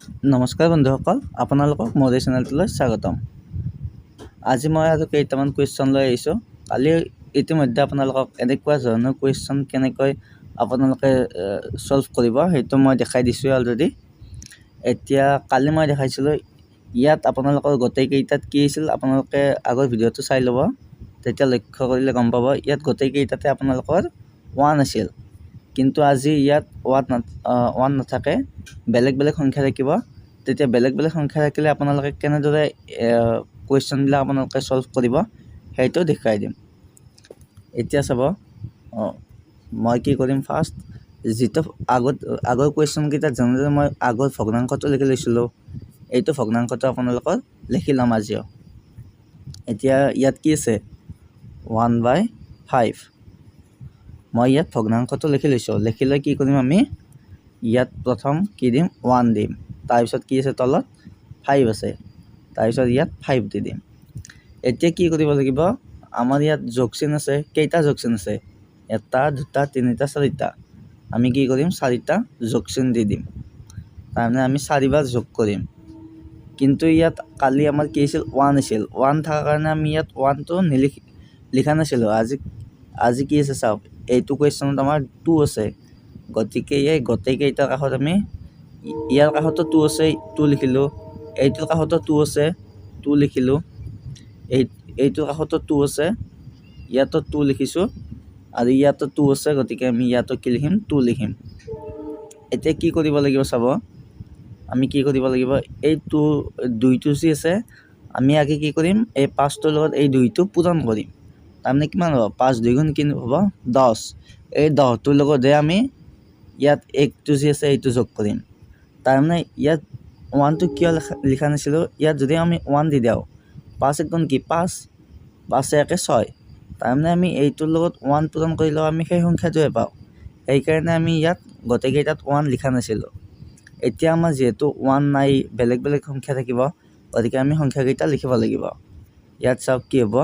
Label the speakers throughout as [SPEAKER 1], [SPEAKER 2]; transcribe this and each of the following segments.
[SPEAKER 1] নমস্কাৰ বন্ধুসকল, আপোনালোকক মোৰ এই চেনেলটোলৈ স্বাগতম। আজি মই আৰু কেইটামান কুৱেশ্যন লৈ আহিছোঁ। কালি ইতিমধ্যে আপোনালোকক এনেকুৱা ধৰণৰ কুৱেশ্যন কেনেকৈ আপোনালোকে ছল্ভ কৰিব সেইটো মই দেখাই দিছোঁ অলৰেডি। এতিয়া কালি মই দেখাইছিলোঁ, ইয়াত আপোনালোকৰ গোটেইকেইটাত কি আছিল আপোনালোকে আগৰ ভিডিঅ'টো চাই ল'ব, তেতিয়া লক্ষ্য কৰিলে গম পাব। ইয়াত গোটেইকেইটাতে আপোনালোকৰ 1 আছিল, কিন্তু আজি ইয়াত 1 নাথাকে, বেলেগ বেলেগ সংখ্যা থাকিব। তেতিয়া বেলেগ বেলেগ সংখ্যা থাকিলে আপোনালোকে কেনেদৰে কুৱেশ্যনবিলাক আপোনালোকে ছল্ভ কৰিব সেইটো দেখুৱাই দিম। এতিয়া চাব, মই কি কৰিম, ফাৰ্ষ্ট যিটো আগৰ কুৱেশ্যনকেইটাত যেনেদৰে মই আগৰ ভগ্নাংশটো লিখি লৈছিলোঁ, এইটো ভগ্নাংশটো আপোনালোকৰ লিখি ল'ম আজিও। এতিয়া ইয়াত কি আছে, 1/5। মই ইয়াত ভগ্নাংশটো লিখি লৈছোঁ। লিখি লৈ কি কৰিম, আমি ইয়াত প্ৰথম কি দিম, 1 দিম। তাৰপিছত কি আছে, তলত 5 আছে, তাৰপিছত ইয়াত 5 দি দিম। এতিয়া কি কৰিব লাগিব, আমাৰ ইয়াত যোগ চিন আছে, কেইটা যোগ চিন আছে, 1 2 3 4টা। আমি কি কৰিম, 4টা যোগ চিন দি দিম। তাৰমানে আমি 4বাৰ যোগ কৰিম। কিন্তু ইয়াত কালি আমাৰ কি আছিল, 1 আছিল। 1 থকাৰ কাৰণে আমি ইয়াত 1টো লিখা নাছিলোঁ। আজি কি আছে চাওক, এইটো কুৱেশ্যনত আমাৰ 2 আছে। গতিকে এই গোটেইকেইটাৰ কাষত আমি ইয়াৰ কাষতো 2 আছে, 2 লিখিলোঁ। এইটোৰ কাষতো 2 আছে, 2 লিখিলোঁ। এইটোৰ কাষতো 2 আছে, ইয়াতো 2 লিখিছোঁ, আৰু ইয়াতো 2 আছে। গতিকে আমি ইয়াতো কি লিখিম, 2 লিখিম। এতিয়া কি কৰিব লাগিব চাব, আমি কি কৰিব লাগিব, এইটো 2টো যি আছে, আমি আগে কি কৰিম, এই 5টোৰ লগত এই 2টো পূৰণ কৰিম। তাৰমানে কিমান হ'ব, 5 2 গুণ কিমান হ'ব, 10। এই 10টোৰ লগতহে আমি ইয়াত 1টো যি আছে এইটো যোগ কৰিম। তাৰমানে ইয়াত 1টো কিয় লিখা নাছিলোঁ, ইয়াত যদি আমি 1 দি দিওঁ, 5 1 গুণ কি, 5 5 1 6। তাৰমানে আমি এইটোৰ লগত 1 পূৰণ কৰিলেও আমি সেই সংখ্যাটোৱে পাওঁ। সেইকাৰণে আমি ইয়াত গোটেইকেইটাত 1 লিখা নাছিলোঁ। এতিয়া আমাৰ যিহেতু 1 নাই, বেলেগ বেলেগ সংখ্যা থাকিব, গতিকে আমি সংখ্যাকেইটা লিখিব লাগিব। ইয়াত চাওক কি হ'ব,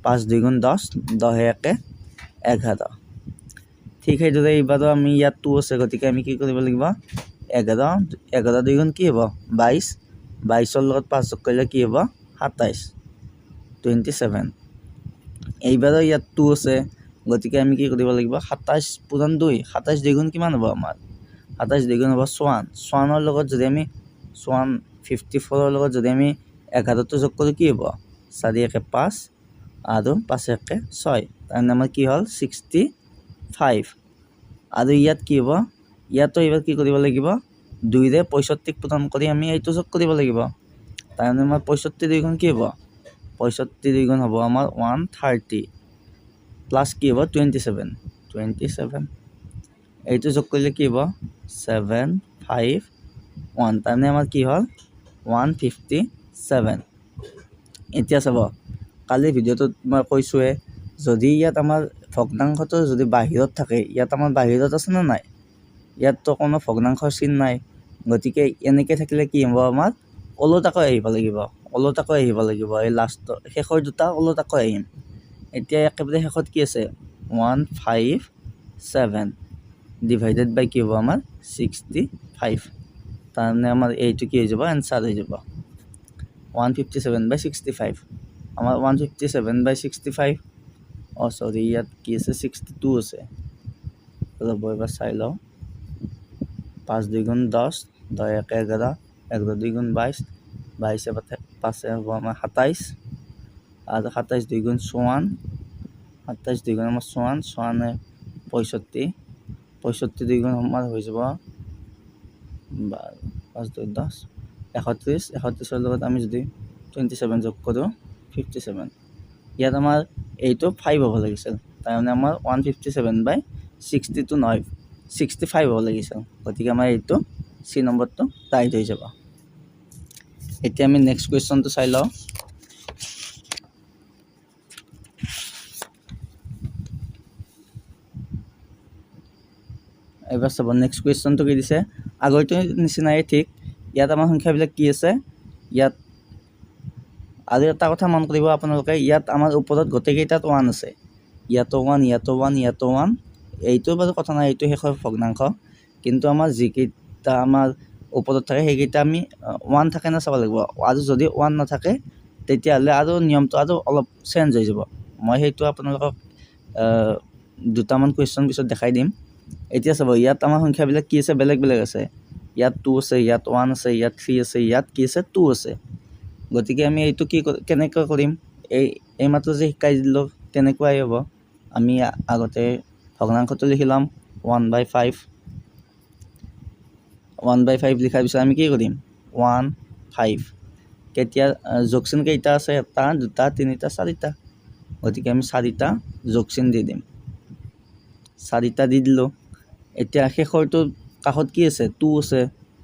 [SPEAKER 1] 5 2 গুণ 10, 10 1 11। ঠিক সেইদৰে এইবাৰো আমি ইয়াত 2 আছে, গতিকে আমি কি কৰিব লাগিব, 11 11 2 গুণ কি হ'ব, 22। 22ৰ লগত 5 যোগ কৰিলে কি হ'ব, 27 27। এইবাৰো ইয়াত 2 আছে, গতিকে আমি কি কৰিব লাগিব, 27 পূৰণ 2, 27 2 গুণ কিমান হ'ব আমাৰ, 27 2 গুণ হ'ব 54ৰ লগত যদি আমি 54ৰ লগত যদি আমি 11টো যোগ কৰোঁ কি হ'ব, 4 1 5 আৰু 5 1 6। তাৰমানে আমাৰ কি হ'ল, 65। আৰু ইয়াত কি হ'ব, ইয়াতো এইবাৰ কি কৰিব লাগিব, 2ৰে 65ক পূৰণ কৰি আমি এইটো যোগ কৰিব লাগিব। তাৰমানে আমাৰ 65 2 গুণ কি হ'ব, 65 2 গুণ হ'ব আমাৰ 130, প্লাছ কি হ'ব 27। এইটো যোগ কৰিলে কি হ'ব, 7 5 1। তাৰমানে আমাৰ কি হ'ল, 157। এতিয়া চাব, কালি ভিডিঅ'টোত মই কৈছোঁৱে, যদি ইয়াত আমাৰ ভগ্নাংশটো যদি বাহিৰত থাকে, ইয়াত আমাৰ বাহিৰত আছে নে নাই, ইয়াততো কোনো ভগ্নাংশৰ চিন নাই। গতিকে এনেকৈ থাকিলে কি হ'ব, আমাৰ ওলোটাকৈ আহিব লাগিব, এই লাষ্টৰ শেষৰ দুটা ওলোটাকৈ আহিম। এতিয়া একেবাৰে শেষত কি আছে, 157 ডিভাইডেড বাই কি হ'ব আমাৰ 65। তাৰমানে আমাৰ এইটো কি হৈ যাব, এনচাৰ হৈ যাব 157/65। আমাৰ 157/65, চৰি ইয়াত কি আছে, 62 আছে। ৰ'ব এবাৰ চাই লওঁ, 5 2 গুণ 10, 10 1 11, 11 2 গুণ 22, 22 5 হ'ব আমাৰ 27, আৰু 27 2 গুণ 54, 27 2 গুণ আমাৰ 54, 65, 65 2 গুণ আমাৰ হৈ যাব 5 2 10, 31, 31ৰ লগত আমি যদি 27 যোগ কৰোঁ 57। ইয়াত আমাৰ এইটো 5 হ'ব লাগিছিল, তাৰমানে আমাৰ 157/62 নহয়, 65 হ'ব লাগিছিল। গতিকে আমাৰ এইটো চি নম্বৰটো ৰাইট হৈ যাব। এতিয়া আমি নেক্সট কুৱেশ্যনটো চাই লওঁ। এবাৰ চাব, নেক্সট কুৱেশ্যনটো কি দিছে, আগৰটো নিচিনাই ঠিক। ইয়াত আমাৰ সংখ্যাবিলাক কি আছে, ইয়াত আৰু এটা কথা মন কৰিব আপোনালোকে, ইয়াত আমাৰ ওপৰত গোটেইকেইটাত 1 আছে, ইয়াতো 1 ইয়াতো 1 ইয়াতো 1। এইটো বাৰু কথা নাই, এইটো শেষৰ ভগ্নাংশ। কিন্তু আমাৰ যিকেইটা আমাৰ ওপৰত থাকে সেইকেইটা আমি 1 থাকে না চাব লাগিব আৰু যদি 1 নাথাকে তেতিয়াহ'লে আৰু নিয়মটো আৰু অলপ চেঞ্জ হৈ যাব মই সেইটো আপোনালোকক দুটামান কুৱেশ্যন পিছত দেখাই দিম এতিয়া চাব ইয়াত আমাৰ সংখ্যাবিলাক কি আছে বেলেগ বেলেগ আছে ইয়াত 2 আছে ইয়াত 1 আছে ইয়াত 3 আছে ইয়াত কি আছে 2 আছে গতিকে আমি এইটো কি কেনেকৈ কৰিম এই মাত্ৰ যে শিকাই দিলোঁ তেনেকুৱাই হ'ব আমি আগতে ভগ্নাংশটো লিখি ল'ম 1/5 1/5 লিখাৰ পিছত আমি কি কৰিম 1 5 কেতিয়া যোগচিন কেইটা আছে এটা দুটা তিনিটা চাৰিটা গতিকে আমি চাৰিটা যোগচিন দি দিম চাৰিটা দি দিলোঁ এতিয়া শেষৰটো কাষত কি আছে 2 আছে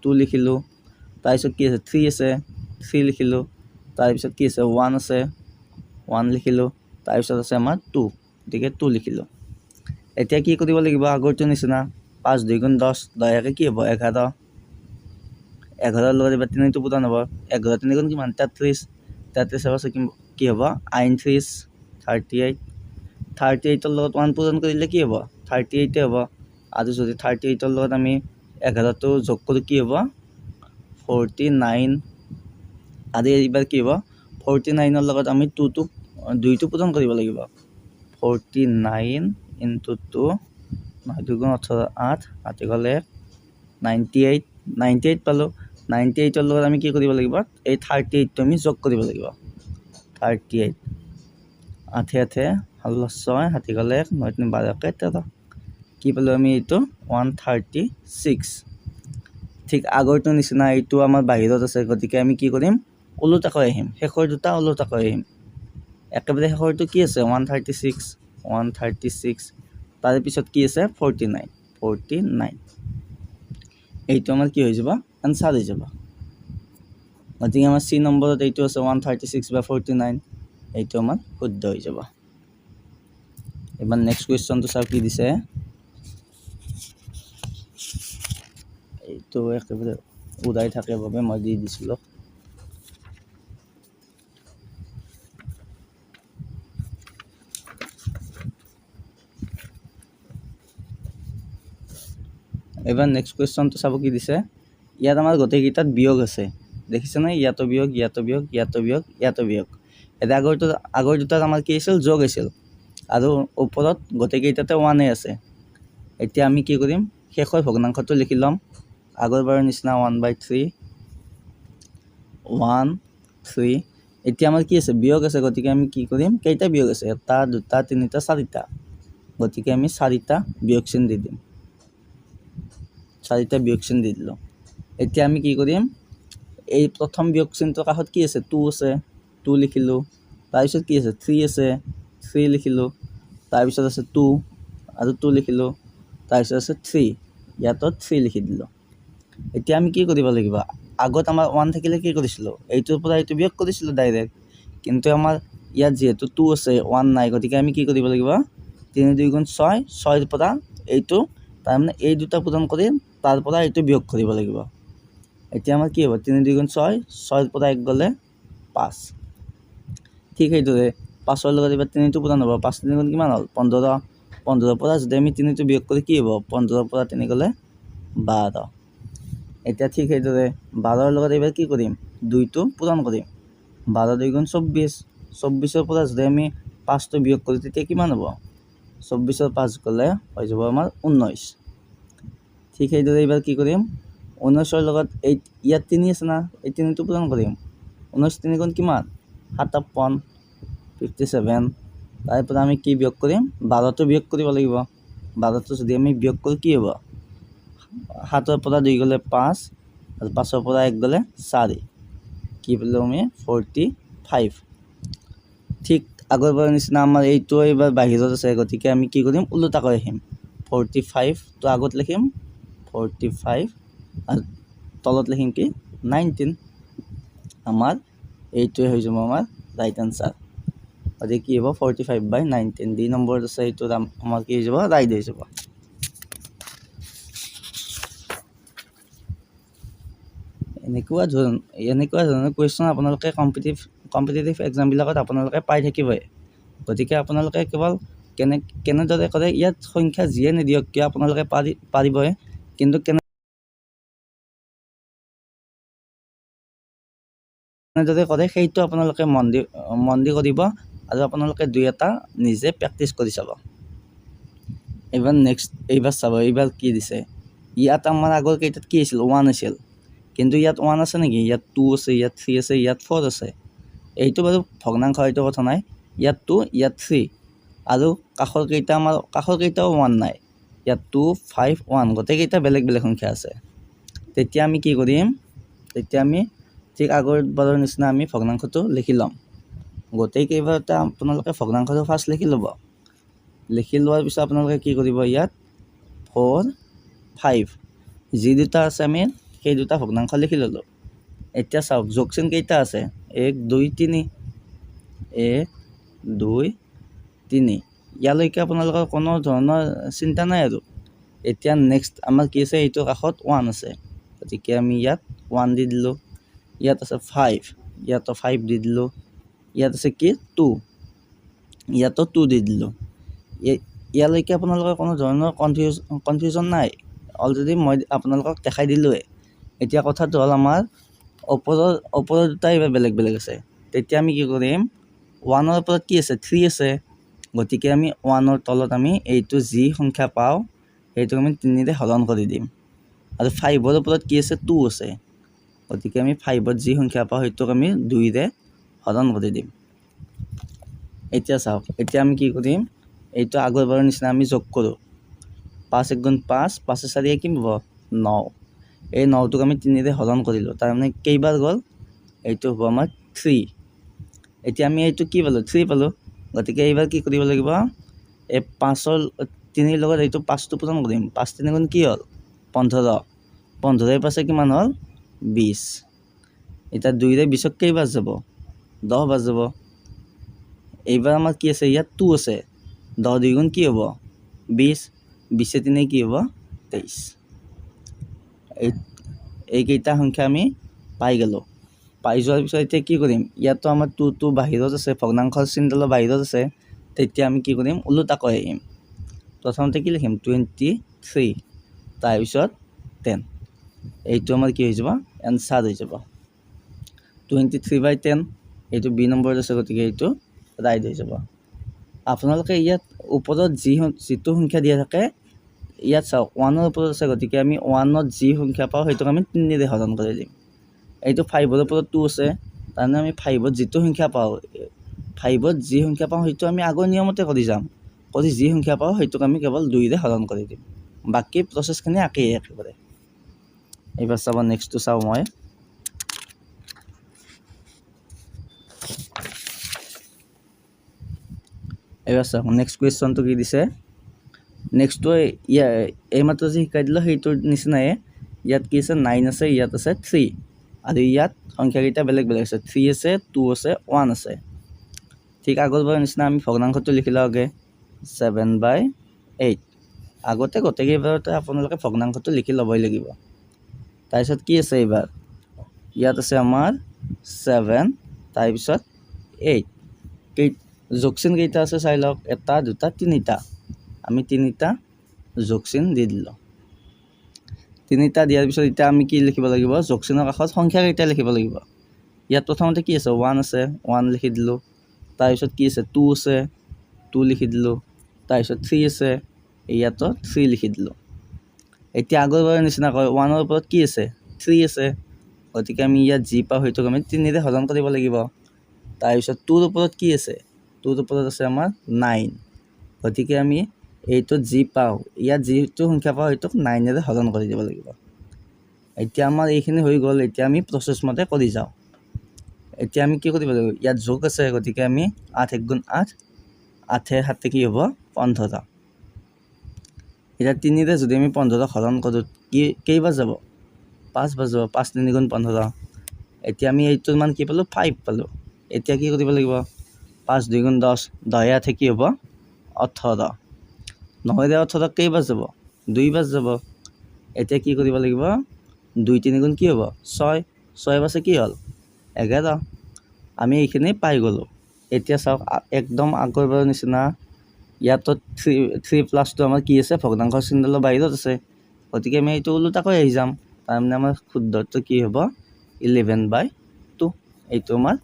[SPEAKER 1] 2 লিখিলোঁ তাৰপিছত কি আছে 3 আছে 3 লিখিলোঁ তাৰপিছত কি আছে 1 আছে 1 লিখিলোঁ তাৰপিছত আছে আমাৰ 2 গতিকে 2 লিখিলোঁ এতিয়া কি কৰিব লাগিব আগৰটো নিচিনা 5 2 গুণ 10 10 কি হ'ব 11 11 লগত এবাৰ 3টো পূৰণ হ'ব 11 3 গুণ কিমান 33 33 আছে কি হ'ব 39 38 38 লগত 1 পূৰণ কৰিলে কি হ'ব 38 হ'ব আৰু যদি 38 লগত আমি 11টো যোগ কৰি কি হ'ব 49 আৰু এইবাৰ কি হ'ব 49 লগত আমি 2টো পূৰণ কৰিব লাগিব 49 into 2 9 2 গুণ 18 8 8 গ'লে 98 98 পালোঁ 98 লগত আমি কি কৰিব লাগিব এই 38টো আমি যোগ কৰিব লাগিব 38 8 8 6 7 গ'লে 9 3 12 13 কি পালোঁ আমি এইটো 136 ঠিক আগৰটো নিচিনা এইটো আমাৰ বাহিৰত আছে গতিকে আমি কি কৰিম ওলোটাকৈ আহিম শেষৰ দুটা ওলোটাকৈ আহিম একেবাৰে শেষৰটো কি আছে 136 তাৰে পিছত কি আছে 49 এইটো আমাৰ কি হৈ যাব আনসাৰ হৈ যাব গতিকে আমাৰ চি নম্বৰত এইটো আছে 136/49 এইটো আমাৰ শুদ্ধ হৈ যাব এবাৰ নেক্সট কুৱেশ্যনটো চাও কি দিছে এইটো একেবাৰে উদাই থাকে বাবে মই দি দিছিলোঁ এবাৰ নেক্সট কুৱেশ্যনটো চাব কি দিছে ইয়াত আমাৰ গোটেইকেইটাত বিয়োগ আছে দেখিছেনে ইয়াতো বিয়োগ ইয়াতো বিয়োগ ইয়াতো বিয়োগ ইয়াতো বিয়োগ এতিয়া আগৰ দুটাত আমাৰ কি আছিল যোগ আছিল আৰু ওপৰত গোটেইকেইটাতে 1 আছে এতিয়া আমি কি কৰিম শেষৰ ভগ্নাংশটো লিখি ল'ম আগৰবাৰৰ নিচিনা 1/3 1 3 এতিয়া আমাৰ কি আছে বিয়োগ আছে গতিকে আমি কি কৰিম কেইটা বিয়োগ আছে এটা দুটা তিনিটা চাৰিটা গতিকে আমি চাৰিটা বিয়োগ চিন দি দিম চাৰিটা বিয়োগ চিন দি দিলোঁ এতিয়া আমি কি কৰিম এই প্ৰথম বিয়োগ চিনটোৰ কাষত কি আছে 2 আছে 2 লিখিলোঁ তাৰপিছত কি আছে 3 আছে 3 লিখিলোঁ তাৰপিছত আছে 2 আৰু 2 লিখিলোঁ তাৰপিছত আছে 3 ইয়াতো 3 লিখি দিলোঁ এতিয়া আমি কি কৰিব লাগিব আগত আমাৰ 1 থাকিলে কি কৰিছিলোঁ এইটোৰ পৰা এইটো বিয়োগ কৰিছিলোঁ ডাইৰেক্ট কিন্তু আমাৰ ইয়াত যিহেতু 2 আছে 1 নাই গতিকে আমি কি কৰিব লাগিব 3 2 গুণ 6 6ৰ পৰা এইটো তাৰমানে এই দুটা পূৰণ কৰি তাৰ পৰা এইটো বিয়োগ কৰিব লাগিব এতিয়া আমাৰ কি হ'ব 3 2 গুণ 6 6ৰ পৰা 1 গ'লে 5 ঠিক সেইদৰে 5ৰ লগত এবাৰ 3টো পূৰণ হ'ব 5 3 গুণ কিমান হ'ল 15 15ৰ পৰা যদি আমি 3টো বিয়োগ কৰি কি হ'ব 15ৰ পৰা 3 গ'লে 12 এতিয়া ঠিক সেইদৰে 12ৰ লগত এবাৰ কি কৰিম 2টো পূৰণ কৰিম 12 2 গুণ 24 24ৰ পৰা যদি আমি 5টো বিয়োগ কৰোঁ তেতিয়া কিমান হ'ব 24ৰ 5 গ'লে হৈ যাব আমাৰ 19 ঠিক সেইদৰে এবাৰ কি কৰিম 19ৰ লগত ইয়াত 3 আছে না এই 3টো পূৰণ কৰিম 19 3 গুণ কিমান 57 57 তাৰ পৰা আমি কি বিয়োগ কৰিম 12টো বিয়োগ কৰিব লাগিব 12টো যদি আমি বিয়োগ কৰোঁ কি হ'ব 7ৰ পৰা 2 গ'লে 5 আৰু 5ৰ পৰা 1 গ'লে 4 কি পালোঁ আমি 45 ঠিক আগৰবাৰৰ নিচিনা আমাৰ এইটো এইবাৰ বাহিৰত আছে গতিকে আমি কি কৰিম ওলোটাকৈ আহিম 45টো আগত লিখিম 45 আৰু তলত লিখিম কি 19 আমাৰ এইটোৱে হৈ যাব আমাৰ ৰাইট আনসাৰ গতিকে কি হ'ব 45/19 ডি নম্বৰত আছে এইটো আমাৰ কি হৈ যাব ৰাইট হৈ যাব এনেকুৱা ধৰণৰ কুৱেশ্যন আপোনালোকে কম্পিটিটিভ এক্সামবিলাকত আপোনালোকে পাই থাকিবই গতিকে আপোনালোকে কেৱল কেনেদৰে কৰে ইয়াত সংখ্যা যিয়ে নিদিয়ক কিয় আপোনালোকে পাৰিবই কিন্তু এনেদৰে কৰে সেইটো আপোনালোকে মন দি কৰিব আৰু আপোনালোকে দুই এটা নিজে প্ৰেক্টিচ কৰি চাব। এইবাৰ চাব, এইবাৰ কি দিছে। ইয়াত আমাৰ আগৰ কেইটাত কি আছিল, 1 আছিল, কিন্তু ইয়াত 1 আছে নেকি, ইয়াত 2 আছে, ইয়াত 3 আছে, ইয়াত 4 আছে। এইটো বাৰু ভগ্নাংশ, এইটো কথা নাই। ইয়াত 2, ইয়াত 3 আৰু কাষৰ কেইটাও 1 নাই। ইয়াত 2, 5, 1 গোটেইকেইটা বেলেগ বেলেগ সংখ্যা আছে। তেতিয়া আমি কি কৰিম, তেতিয়া আমি ঠিক আগৰবাৰৰ নিচিনা আমি ভগ্নাংশটো লিখি ল'ম। গোটেইকেইবাৰতে আপোনালোকে ভগ্নাংশটো ফাৰ্ষ্ট লিখি ল'ব। লিখি লোৱাৰ পিছত আপোনালোকে কি কৰিব, ইয়াত 4, 5 যি দুটা আছে আমি সেই দুটা ভগ্নাংশ লিখি ল'লোঁ। এতিয়া চাওক যোগ চিন কেইটা আছে, 1, 2, 3, 1, 2, 3। ইয়ালৈকে আপোনালোকৰ কোনো ধৰণৰ চিন্তা নাই আৰু। এতিয়া নেক্সট আমাৰ কি আছে, এইটো কাষত 1 আছে, গতিকে আমি ইয়াত 1 দি দিলোঁ। ইয়াত আছে 5, ইয়াতো 5 দি দিলোঁ। ইয়াত আছে কি 2, ইয়াতো 2 দি দিলোঁ। ইয়ালৈকে আপোনালোকৰ কোনো ধৰণৰ কনফিউজন নাই, অলৰেডি মই আপোনালোকক দেখাই দিলোঁৱে। এতিয়া কথাটো হ'ল আমাৰ ওপৰৰ দুটা এইবাৰ বেলেগ বেলেগ আছে। তেতিয়া আমি কি কৰিম, 1ৰ ওপৰত কি আছে, 3 আছে, গতিকে আমি 1ৰ তলত আমি এইটো যি সংখ্যা পাওঁ সেইটোক আমি 3ৰে হৰণ কৰি দিম। আৰু 5ৰ ওপৰত কি আছে, 2 আছে, গতিকে আমি 5ত যি সংখ্যা পাওঁ সেইটোক আমি 2ৰে হৰণ কৰি দিম। এতিয়া চাওক, এতিয়া আমি কি কৰিম, এইটো আগৰবাৰৰ নিচিনা আমি যোগ কৰোঁ। 5 × 5, 5 × 4 কি হ'ব, 9। এই 9টোক আমি 3ৰে হৰণ কৰিলোঁ, তাৰমানে কেইবাৰ গ'ল, এইটো হ'ব আমাৰ 3। এতিয়া আমি এইটো কি পালোঁ, 3 পালোঁ, গতিকে এইবাৰ কি কৰিব লাগিব, এই 5ৰ 3ৰ লগত এইটো 5টো পূৰণ কৰিম। 5 × 3 কি হ'ল, 15। 15ৰ পাছে কিমান হ'ল, 20। এতিয়া 2ৰে 20ক কেইবাৰ যাব, 10 বাৰ যাব। এইবাৰ আমাৰ কি আছে, ইয়াত 2 আছে, 10 × 2 কি হ'ব, 20। 20 × 3 কি হ'ব, 23। এইকেইটা সংখ্যা আমি পাই গ'লোঁ। পাই যোৱাৰ পিছত এতিয়া কি কৰিম, ইয়াতো আমাৰ 2 বাহিৰত আছে, ভগ্নাংশৰ চিনডালৰ বাহিৰত আছে। তেতিয়া আমি কি কৰিম, ওলোটাকৈ আহিম। প্ৰথমতে কি লিখিম, 23, তাৰপিছত 10। এইটো আমাৰ কি হৈ যাব, এনচাৰ হৈ যাব। 23/10, এইটো B নম্বৰত আছে, গতিকে এইটো ৰাইট হৈ যাব। আপোনালোকে ইয়াত ওপৰত যিটো সংখ্যা দিয়া থাকে, ইয়াত চাওক 1ৰ ওপৰত আছে, গতিকে আমি 1ত যি সংখ্যা পাওঁ সেইটোক আমি 3ৰে হৰণ কৰি দিম। এইটো 5ৰ ওপৰত 2 আছে, তাৰমানে আমি 5ত যিটো সংখ্যা পাওঁ, 5ত যি সংখ্যা পাওঁ সেইটো আমি আগৰ নিয়মতে কৰি যাম। কৰি যি সংখ্যা পাওঁ সেইটোক আমি কেৱল 2ৰে হৰণ কৰি দিম। বাকী প্ৰচেছখিনি একেবাৰে। এইবাৰ চাব, নেক্সটটো চাওঁ মই। এইবাৰ চাওক, নেক্সট কুৱেশ্যনটো কি দিছে। নেক্সটটো এইমাত্ৰ যে শিকাই দিলোঁ সেইটোৰ নিচিনাই। ইয়াত কি আছে, 9 আছে, ইয়াত আছে 3, আৰু ইয়াত সংখ্যাকেইটা বেলেগ বেলেগ আছে, 3 আছে, 2 আছে, 1 আছে। ঠিক আগৰবাৰৰ নিচিনা আমি ভগ্নাংশটো লিখি লওঁ আগে, 7/8। আগতে গোটেইকেইবাৰতে আপোনালোকে ভগ্নাংশটো লিখি ল'বই লাগিব। তাৰপিছত কি আছে, এইবাৰ ইয়াত আছে আমাৰ 7, তাৰপিছত 8। যোগ চিন কেইটা আছে চাই লওক, 1, 2, 3টা। আমি 3টা যোগ চিন দি দিলোঁ। 3টা দিয়াৰ পিছত এতিয়া আমি কি লিখিব লাগিব, যোগ চিনৰ কাষত সংখ্যা কেইটা লিখিব লাগিব। ইয়াত প্ৰথমতে কি আছে, 1 আছে, 1 লিখি দিলোঁ। তাৰপিছত কি আছে, 2 আছে, 2 লিখি দিলোঁ। তাৰপিছত 3 আছে, ইয়াতো 3 লিখি দিলোঁ। এতিয়া আগৰবাৰৰ নিচিনাকৈ 1ৰ ওপৰত কি আছে, 3 আছে, গতিকে আমি ইয়াত যি পাওঁ সেইটোক আমি 3ৰে হৰণ কৰিব লাগিব। তাৰপিছত 2ৰ ওপৰত কি আছে, 2ৰ ওপৰত আছে আমাৰ 9, গতিকে আমি এইটোত যি পাওঁ, ইয়াত যিটো সংখ্যা পাওঁ সেইটোক 9ৰে হৰণ কৰি দিব লাগিব। এতিয়া আমাৰ এইখিনি হৈ গ'ল। এতিয়া আমি প্ৰচেছ মতে কৰি যাওঁ। এতিয়া আমি কি কৰিব লাগিব, ইয়াত যোগ আছে, গতিকে আমি 8 × 8, 8 × 7 কি হ'ব, 15। এতিয়া 3ৰে যদি আমি 15ক হৰণ কৰোঁ, কেইবাৰ যাব, 5 বাৰ যাব। 5 × 3 = 15। এতিয়া আমি এইটোৰ মান কি পালোঁ, 5 পালোঁ। এতিয়া কি কৰিব লাগিব, 5 × 2 = 10, 10 × 8 কি হ'ব, 18। 9ৰে 18ক কেইবাৰ যাব, 2 বাৰ যাব। এতিয়া কি কৰিব লাগিব, 2 × 3 = কি হ'ব, 6, 6 বাছে কি হ'ল, 11। আমি এইখিনি পাই গ'লোঁ। এতিয়া চাওক, একদম আগৰবাৰৰ নিচিনা ইয়াতো 3+টো আমাৰ কি আছে, ভগ্নাংশৰ চিনডালৰ বাহিৰত আছে, গতিকে আমি এইটো ওলোটাকৈ আহি যাম। তাৰমানে আমাৰ শুদ্ধটো কি হ'ব, 11/2। এইটো আমাৰ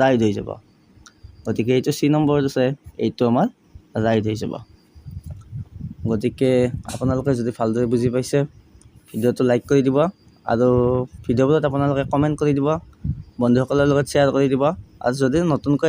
[SPEAKER 1] ৰাইট হৈ যাব। গতিকে এইটো চি নম্বৰত আছে, এইটো আমাৰ ৰাইট হৈ যাব। গতিকে আপোনালোকে যদি ভালদৰে বুজি পাইছে ভিডিঅ'টো লাইক কৰি দিব আৰু ভিডিঅ'বোৰত আপোনালোকে কমেণ্ট কৰি দিব, বন্ধুসকলৰ লগত শ্বেয়াৰ কৰি দিব। আৰু যদি নতুনকৈ